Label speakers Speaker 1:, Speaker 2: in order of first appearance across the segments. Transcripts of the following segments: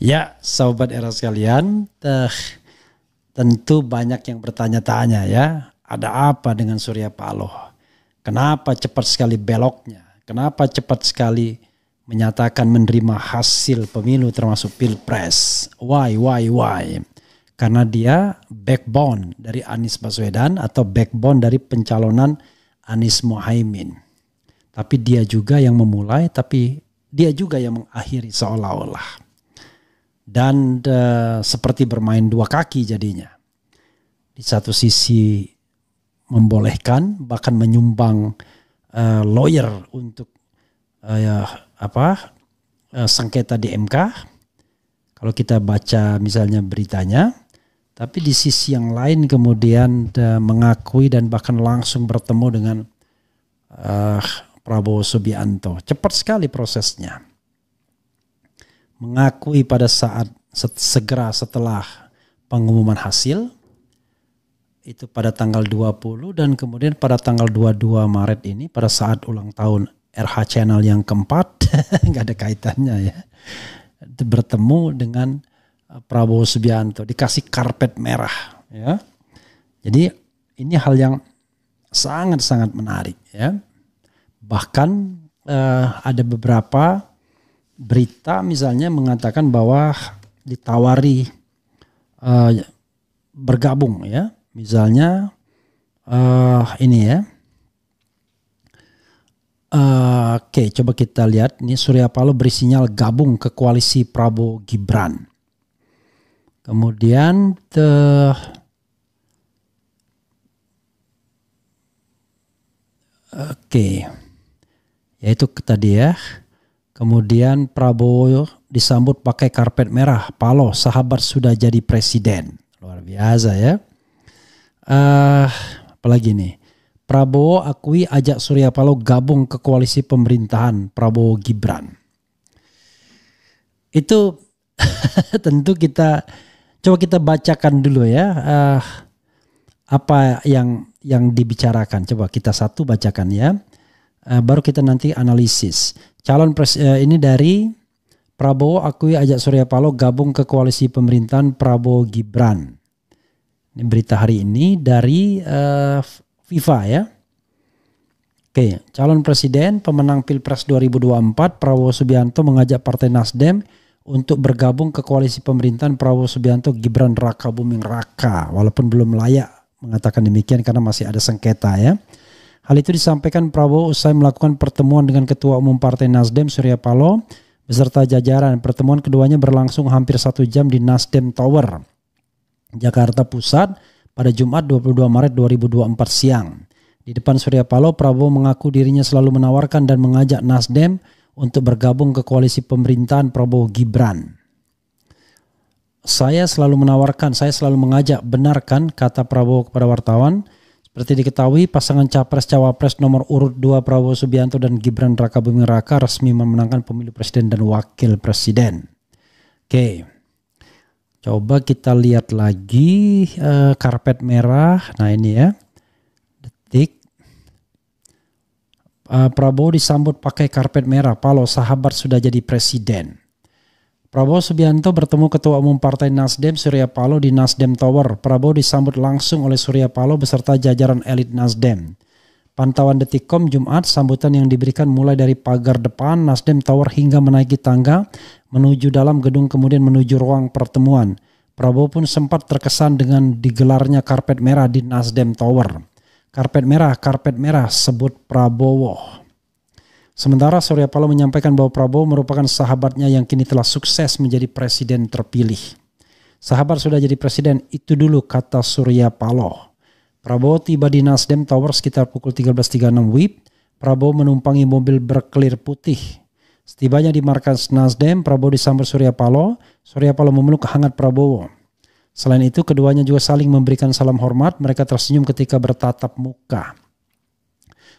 Speaker 1: Ya, Sobat Era sekalian, tentu banyak yang bertanya-tanya ya, ada apa dengan Surya Paloh? Kenapa cepat sekali beloknya? Kenapa cepat sekali menyatakan menerima hasil pemilu termasuk Pilpres? Why? Karena dia backbone dari Anies Baswedan atau backbone dari pencalonan Anies Mohaimin. Tapi dia juga yang memulai, tapi dia juga yang mengakhiri seolah-olah. Dan seperti bermain dua kaki jadinya. Di satu sisi membolehkan, bahkan menyumbang lawyer untuk sengketa di MK. Kalau kita baca misalnya beritanya, tapi di sisi yang lain kemudian mengakui dan bahkan langsung bertemu dengan Prabowo Subianto. Cepat sekali prosesnya. Mengakui pada saat segera setelah pengumuman hasil, itu pada tanggal 20 dan kemudian pada tanggal 22 Maret ini pada saat ulang tahun RH Channel yang keempat, nggak ada kaitannya ya, bertemu dengan Prabowo Subianto, dikasih karpet merah ya. Jadi ini hal yang sangat-sangat menarik ya. Bahkan ada beberapa berita misalnya mengatakan bahwa ditawari bergabung ya. Misalnya ini ya. Oke, coba kita lihat. Ini Surya Paloh beri sinyal gabung ke koalisi Prabowo Gibran. Kemudian yaitu tadi ya. Kemudian Prabowo disambut pakai karpet merah. Paloh, sahabat sudah jadi presiden. Luar biasa ya. Apalagi nih. Prabowo akui ajak Surya Paloh gabung ke koalisi pemerintahan Prabowo Gibran. Itu tentu coba kita bacakan dulu ya. Apa yang dibicarakan. Coba kita satu bacakan ya. Baru kita nanti analisis. Ini dari Prabowo akui ajak Surya Paloh gabung ke koalisi pemerintahan Prabowo Gibran. Ini berita hari ini dari FIFA ya. Oke, calon presiden pemenang Pilpres 2024 Prabowo Subianto mengajak Partai Nasdem untuk bergabung ke koalisi pemerintahan Prabowo Subianto Gibran Raka Buming Raka. Walaupun belum layak mengatakan demikian karena masih ada sengketa ya. Hal itu disampaikan Prabowo usai melakukan pertemuan dengan Ketua Umum Partai Nasdem Surya Paloh beserta jajaran. Pertemuan keduanya berlangsung hampir 1 jam di Nasdem Tower, Jakarta Pusat pada Jumat 22 Maret 2024 siang. Di depan Surya Paloh, Prabowo mengaku dirinya selalu menawarkan dan mengajak Nasdem untuk bergabung ke koalisi pemerintahan Prabowo Gibran. Saya selalu menawarkan, saya selalu mengajak, benar kan, kata Prabowo kepada wartawan. Seperti diketahui, pasangan Capres-Cawapres nomor urut 2 Prabowo Subianto dan Gibran Raka Buming Raka resmi memenangkan pemilu presiden dan wakil presiden. Oke, coba kita lihat lagi karpet merah. Nah ini ya, detik. Prabowo disambut pakai karpet merah. Paloh, sahabat sudah jadi presiden. Prabowo Subianto bertemu Ketua Umum Partai Nasdem Surya Paloh di Nasdem Tower. Prabowo disambut langsung oleh Surya Paloh beserta jajaran elit Nasdem. Pantauan Detikcom Jumat, sambutan yang diberikan mulai dari pagar depan Nasdem Tower hingga menaiki tangga menuju dalam gedung kemudian menuju ruang pertemuan. Prabowo pun sempat terkesan dengan digelarnya karpet merah di Nasdem Tower. Karpet merah, sebut Prabowo. Sementara Surya Paloh menyampaikan bahwa Prabowo merupakan sahabatnya yang kini telah sukses menjadi presiden terpilih. Sahabat sudah jadi presiden, itu dulu, kata Surya Paloh. Prabowo tiba di Nasdem Tower sekitar pukul 13.36 WIB. Prabowo menumpangi mobil berkelir putih. Setibanya di markas Nasdem, Prabowo disambut Surya Paloh. Surya Paloh memeluk hangat Prabowo. Selain itu, keduanya juga saling memberikan salam hormat. Mereka tersenyum ketika bertatap muka.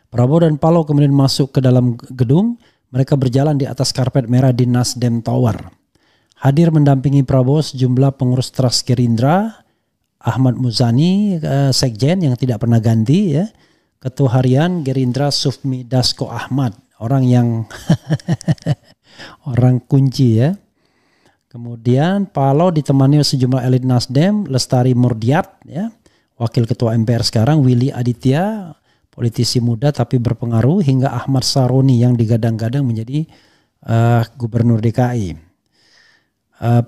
Speaker 1: Prabowo dan Paloh kemudian masuk ke dalam gedung. Mereka berjalan di atas karpet merah di Nasdem Tower. Hadir mendampingi Prabowo sejumlah pengurus Tras Gerindra, Ahmad Muzani, Sekjen yang tidak pernah ganti ya, Ketua Harian Gerindra Sufmi Dasko Ahmad, orang yang orang kunci ya. Kemudian Paloh ditemani sejumlah elit Nasdem, Lestari Murdiat, ya, Wakil Ketua MPR sekarang, Willy Aditya, politisi muda tapi berpengaruh, hingga Ahmad Saroni yang digadang-gadang menjadi Gubernur DKI.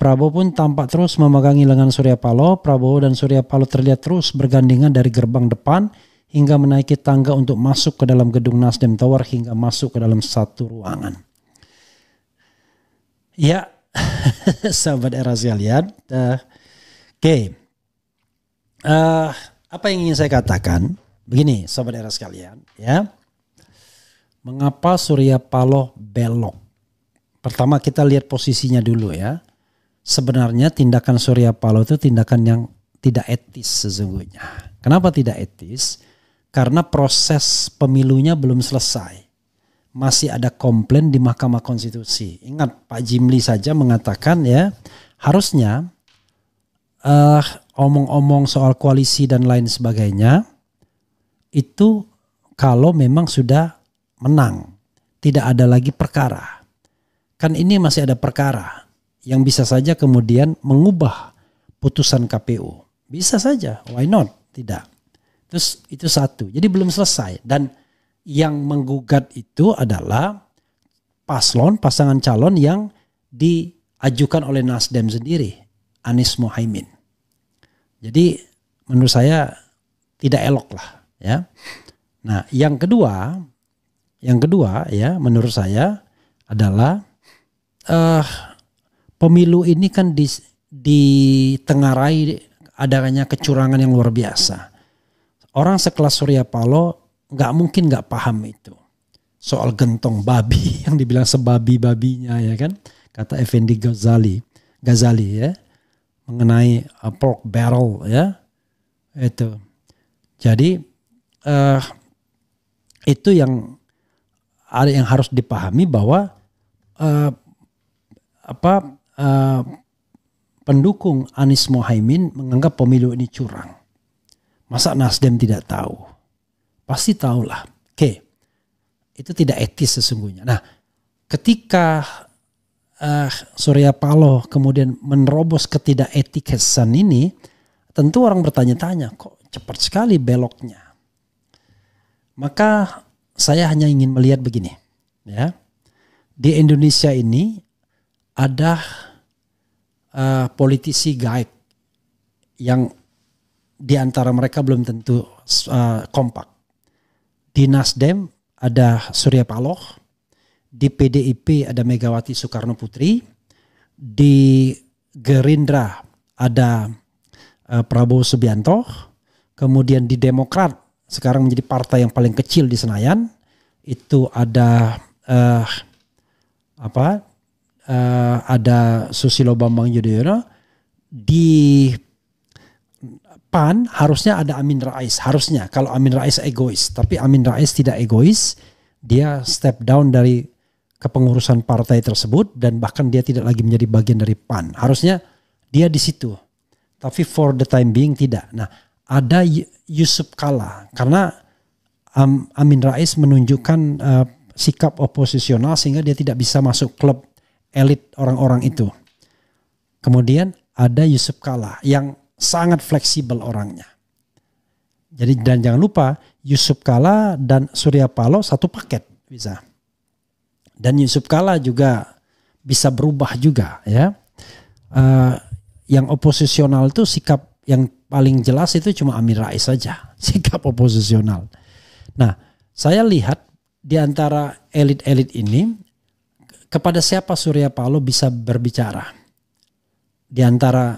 Speaker 1: Prabowo pun tampak terus memegangi lengan Surya Paloh. Prabowo dan Surya Paloh terlihat terus bergandengan dari gerbang depan hingga menaiki tangga untuk masuk ke dalam gedung Nasdem Tower hingga masuk ke dalam satu ruangan. Ya, sahabat era sekalian. Oke. Apa yang ingin saya katakan? Begini, sahabat era sekalian, ya. Mengapa Surya Paloh belok? Pertama kita lihat posisinya dulu ya. Sebenarnya tindakan Surya Paloh itu tindakan yang tidak etis sesungguhnya. Kenapa tidak etis? Karena proses pemilunya belum selesai. Masih ada komplain di Mahkamah Konstitusi. Ingat Pak Jimli saja mengatakan ya, harusnya omong-omong soal koalisi dan lain sebagainya itu kalau memang sudah menang, tidak ada lagi perkara. Kan ini masih ada perkara yang bisa saja kemudian mengubah putusan KPU. Bisa saja, why not? Tidak. Terus itu satu. Jadi belum selesai. Dan yang menggugat itu adalah pasangan calon yang diajukan oleh Nasdem sendiri, Anies Mohaimin. Jadi menurut saya tidak elok lah ya. Nah, yang kedua ya menurut saya adalah pemilu ini kan ditengarai adanya kecurangan yang luar biasa. Orang sekelas Surya Paloh nggak mungkin nggak paham itu soal gentong babi yang dibilang sebabi-babinya ya kan, kata Effendi Ghazali ya, mengenai pork barrel ya itu. Jadi itu yang harus dipahami bahwa pendukung Anies Mohaimin menganggap pemilu ini curang. Masa Nasdem tidak tahu? Pasti tahulah. Oke, itu tidak etis sesungguhnya. Nah, ketika Surya Paloh kemudian menerobos ketidaketikesan ini, tentu orang bertanya-tanya, kok cepat sekali beloknya. Maka saya hanya ingin melihat begini, ya. Di Indonesia ini ada politisi gaib yang di antara mereka belum tentu kompak. Di Nasdem ada Surya Paloh, di PDIP ada Megawati Soekarno Putri, di Gerindra ada Prabowo Subianto, kemudian di Demokrat sekarang menjadi partai yang paling kecil di Senayan itu ada ada Susilo Bambang Yudhoyono. Di PAN harusnya ada Amin Rais, harusnya kalau Amin Rais egois, tapi Amin Rais tidak egois, dia step down dari kepengurusan partai tersebut dan bahkan dia tidak lagi menjadi bagian dari PAN. Harusnya dia di situ, tapi for the time being tidak. Nah, ada Yusuf Kalla karena Amin Rais menunjukkan sikap oposisional sehingga dia tidak bisa masuk klub elit orang-orang itu. Kemudian ada Yusuf Kalla yang sangat fleksibel orangnya. Jadi dan jangan lupa Yusuf Kalla dan Surya Paloh satu paket bisa. Dan Yusuf Kalla juga bisa berubah juga ya. Yang oposisional itu sikap yang paling jelas itu cuma Amin Rais saja, sikap oposisional. Nah, saya lihat di antara elit-elit ini kepada siapa Surya Paloh bisa berbicara? Di antara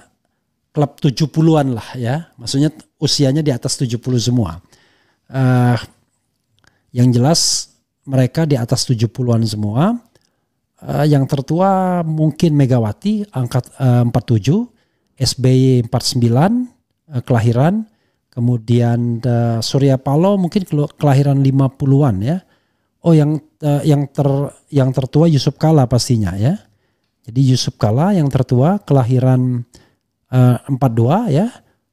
Speaker 1: klub 70-an lah ya. Maksudnya usianya di atas 70 semua. Yang jelas mereka di atas 70-an semua. Yang tertua mungkin Megawati angkat 47, SBY 49 kelahiran. Kemudian Surya Paloh mungkin kelahiran 50-an ya. Oh yang tertua Yusuf Kalla pastinya ya. Jadi Yusuf Kalla yang tertua kelahiran 42 ya.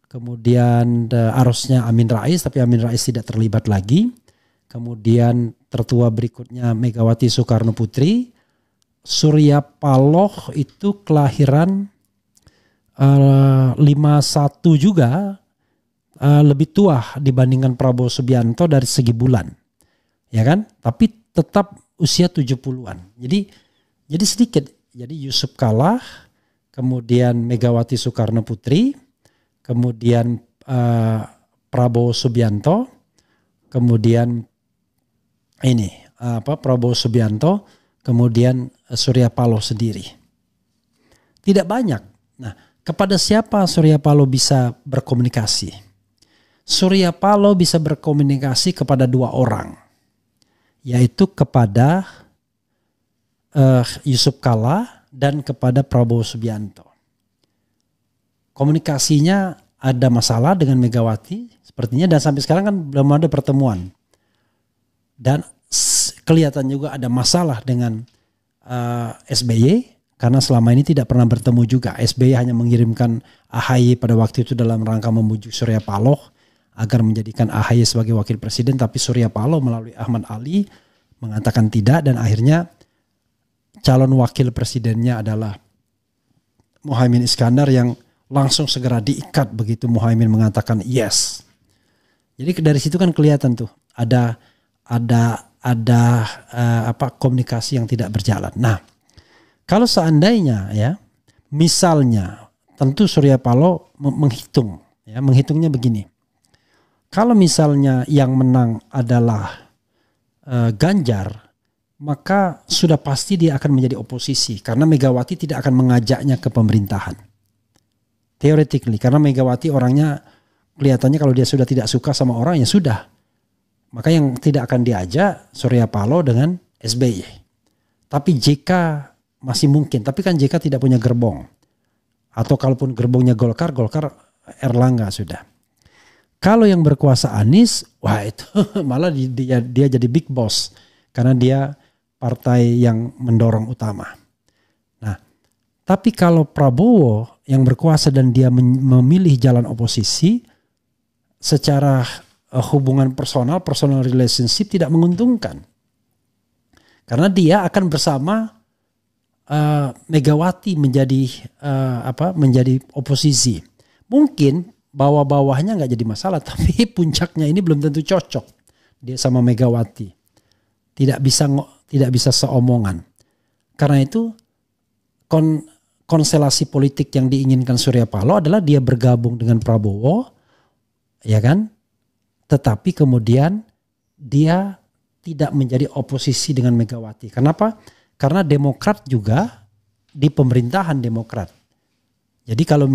Speaker 1: Kemudian harusnya Amin Rais tapi Amin Rais tidak terlibat lagi. Kemudian tertua berikutnya Megawati Soekarno Putri. Surya Paloh itu kelahiran 51 juga, lebih tua dibandingkan Prabowo Subianto dari segi bulan, ya kan? Tapi tetap usia 70-an. Jadi sedikit. Jadi Yusuf Kala, kemudian Megawati Soekarno Putri, kemudian Prabowo Subianto, kemudian Prabowo Subianto, kemudian Surya Paloh sendiri. Tidak banyak. Nah, kepada siapa Surya Paloh bisa berkomunikasi? Surya Paloh bisa berkomunikasi kepada dua orang, yaitu kepada Yusuf Kala dan kepada Prabowo Subianto. Komunikasinya ada masalah dengan Megawati sepertinya, dan sampai sekarang kan belum ada pertemuan. Dan kelihatan juga ada masalah dengan SBY karena selama ini tidak pernah bertemu juga. SBY hanya mengirimkan AHY pada waktu itu dalam rangka membujuk Surya Paloh agar menjadikan AHY sebagai wakil presiden, tapi Surya Paloh melalui Ahmad Ali mengatakan tidak, dan akhirnya calon wakil presidennya adalah Muhaimin Iskandar yang langsung segera diikat begitu Muhaimin mengatakan yes. Jadi dari situ kan kelihatan tuh ada komunikasi yang tidak berjalan. Nah, kalau seandainya ya, misalnya tentu Surya Paloh menghitung, ya, menghitungnya begini. Kalau misalnya yang menang adalah Ganjar, maka sudah pasti dia akan menjadi oposisi karena Megawati tidak akan mengajaknya ke pemerintahan. Theoretically, karena Megawati orangnya kelihatannya kalau dia sudah tidak suka sama orang ya sudah. Maka yang tidak akan diajak Surya Paloh dengan SBY. Tapi JK masih mungkin. Tapi kan JK tidak punya gerbong. Atau kalaupun gerbongnya Golkar Erlangga sudah. Kalau yang berkuasa Anies, wah itu malah dia jadi big boss. Karena dia partai yang mendorong utama. Nah, tapi kalau Prabowo yang berkuasa dan dia memilih jalan oposisi, secara hubungan personal relationship tidak menguntungkan. Karena dia akan bersama Megawati menjadi oposisi. Mungkin bawah-bawahnya nggak jadi masalah, tapi puncaknya ini belum tentu cocok dia sama Megawati. Tidak bisa seomongan. Karena itu konstelasi politik yang diinginkan Surya Paloh adalah dia bergabung dengan Prabowo, ya kan? Tetapi kemudian dia tidak menjadi oposisi dengan Megawati. Kenapa? Karena Demokrat juga di pemerintahan Demokrat. Jadi kalau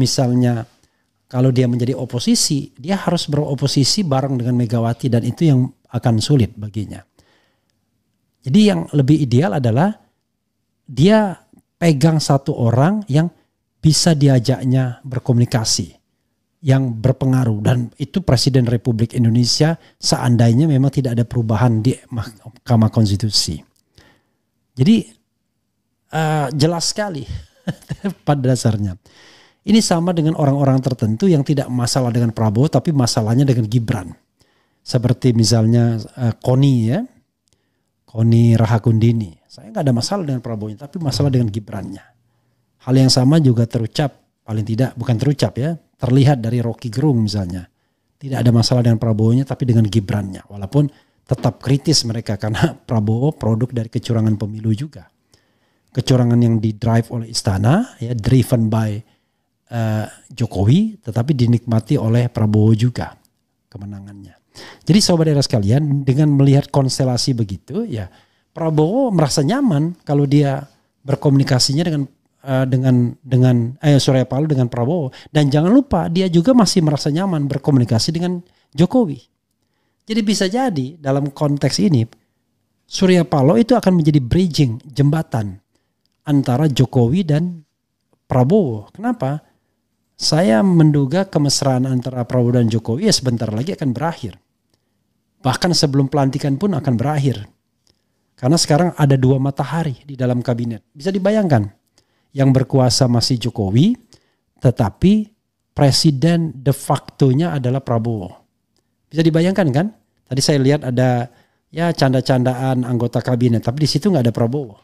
Speaker 1: dia menjadi oposisi, dia harus beroposisi bareng dengan Megawati, dan itu yang akan sulit baginya. Jadi yang lebih ideal adalah dia pegang satu orang yang bisa diajaknya berkomunikasi, yang berpengaruh, dan itu Presiden Republik Indonesia seandainya memang tidak ada perubahan di Mahkamah Konstitusi. Jadi jelas sekali pada dasarnya. Ini sama dengan orang-orang tertentu yang tidak masalah dengan Prabowo tapi masalahnya dengan Gibran. Seperti misalnya Koni Rahakundini. Saya nggak ada masalah dengan Prabowo tapi masalah dengan Gibrannya. Hal yang sama juga terucap, paling tidak bukan terucap ya, terlihat dari Rocky Gerung misalnya. Tidak ada masalah dengan Prabowo-nya tapi dengan Gibrannya. Walaupun tetap kritis mereka karena Prabowo produk dari kecurangan pemilu juga. Kecurangan yang didrive oleh istana, ya, driven by Jokowi, tetapi dinikmati oleh Prabowo juga kemenangannya. Jadi sobat era sekalian, dengan melihat konstelasi begitu, ya Prabowo merasa nyaman kalau dia berkomunikasinya dengan Surya Paloh dengan Prabowo, dan jangan lupa dia juga masih merasa nyaman berkomunikasi dengan Jokowi. Jadi bisa jadi dalam konteks ini Surya Paloh itu akan menjadi bridging, jembatan antara Jokowi dan Prabowo. Kenapa? Saya menduga kemesraan antara Prabowo dan Jokowi ya sebentar lagi akan berakhir. Bahkan sebelum pelantikan pun akan berakhir. Karena sekarang ada dua matahari di dalam kabinet. Bisa dibayangkan. Yang berkuasa masih Jokowi, tetapi presiden de facto-nya adalah Prabowo. Bisa dibayangkan kan? Tadi saya lihat ada ya canda-candaan anggota kabinet, tapi di situ nggak ada Prabowo.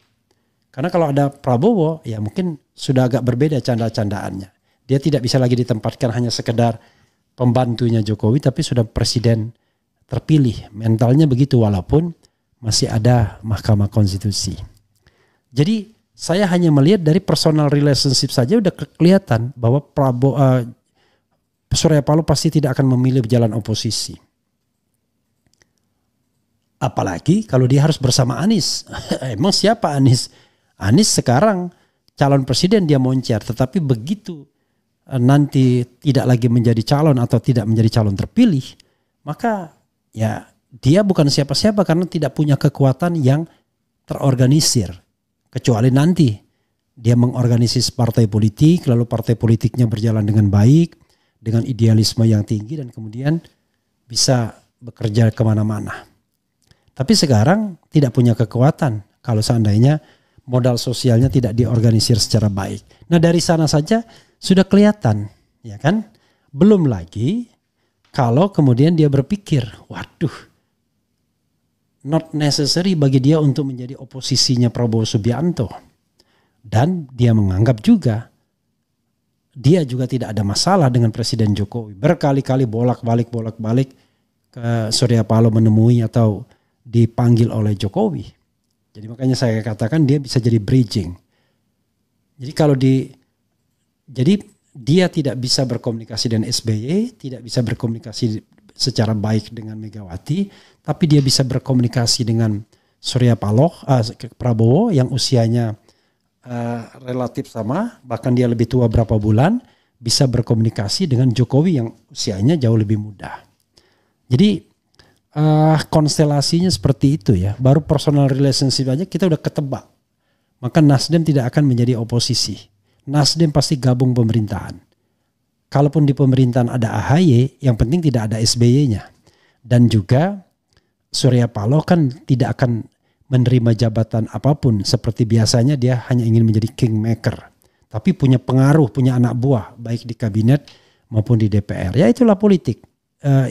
Speaker 1: Karena kalau ada Prabowo, ya mungkin sudah agak berbeda canda-candaannya. Dia tidak bisa lagi ditempatkan hanya sekedar pembantunya Jokowi, tapi sudah presiden terpilih. Mentalnya begitu, walaupun masih ada Mahkamah Konstitusi. Jadi saya hanya melihat dari personal relationship saja udah kelihatan bahwa Surya Paloh pasti tidak akan memilih jalan oposisi. Apalagi kalau dia harus bersama Anies. Emang siapa Anies? Anies sekarang calon presiden dia moncer, tetapi begitu nanti tidak lagi menjadi calon atau tidak menjadi calon terpilih, maka ya dia bukan siapa-siapa karena tidak punya kekuatan yang terorganisir. Kecuali nanti dia mengorganisasi partai politik, lalu partai politiknya berjalan dengan baik, dengan idealisme yang tinggi dan kemudian bisa bekerja kemana-mana. Tapi sekarang tidak punya kekuatan kalau seandainya modal sosialnya tidak diorganisir secara baik. Nah dari sana saja sudah kelihatan, ya kan? Belum lagi kalau kemudian dia berpikir, waduh, not necessary bagi dia untuk menjadi oposisinya Prabowo Subianto. Dan dia menganggap juga, dia juga tidak ada masalah dengan Presiden Jokowi. Berkali-kali bolak-balik ke Surya Paloh menemui atau dipanggil oleh Jokowi. Jadi makanya saya katakan dia bisa jadi bridging. Jadi dia tidak bisa berkomunikasi dengan SBY, tidak bisa berkomunikasi secara baik dengan Megawati, tapi dia bisa berkomunikasi dengan Surya Paloh, Prabowo yang usianya relatif sama, bahkan dia lebih tua berapa bulan, bisa berkomunikasi dengan Jokowi yang usianya jauh lebih muda. Jadi konstelasinya seperti itu ya, baru personal relationship aja kita udah ketebak. Maka Nasdem tidak akan menjadi oposisi. Nasdem pasti gabung pemerintahan. Kalaupun di pemerintahan ada AHY, yang penting tidak ada SBY-nya. Dan juga Surya Paloh kan tidak akan menerima jabatan apapun. Seperti biasanya dia hanya ingin menjadi kingmaker. Tapi punya pengaruh, punya anak buah. Baik di kabinet maupun di DPR. Ya itulah politik.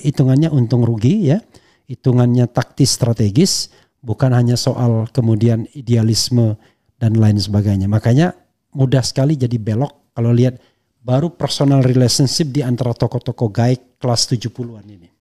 Speaker 1: Hitungannya untung rugi ya. Hitungannya taktis strategis. Bukan hanya soal kemudian idealisme dan lain sebagainya. Makanya mudah sekali jadi belok kalau lihat baru personal relationship di antara tokoh-tokoh gaik kelas 70-an ini.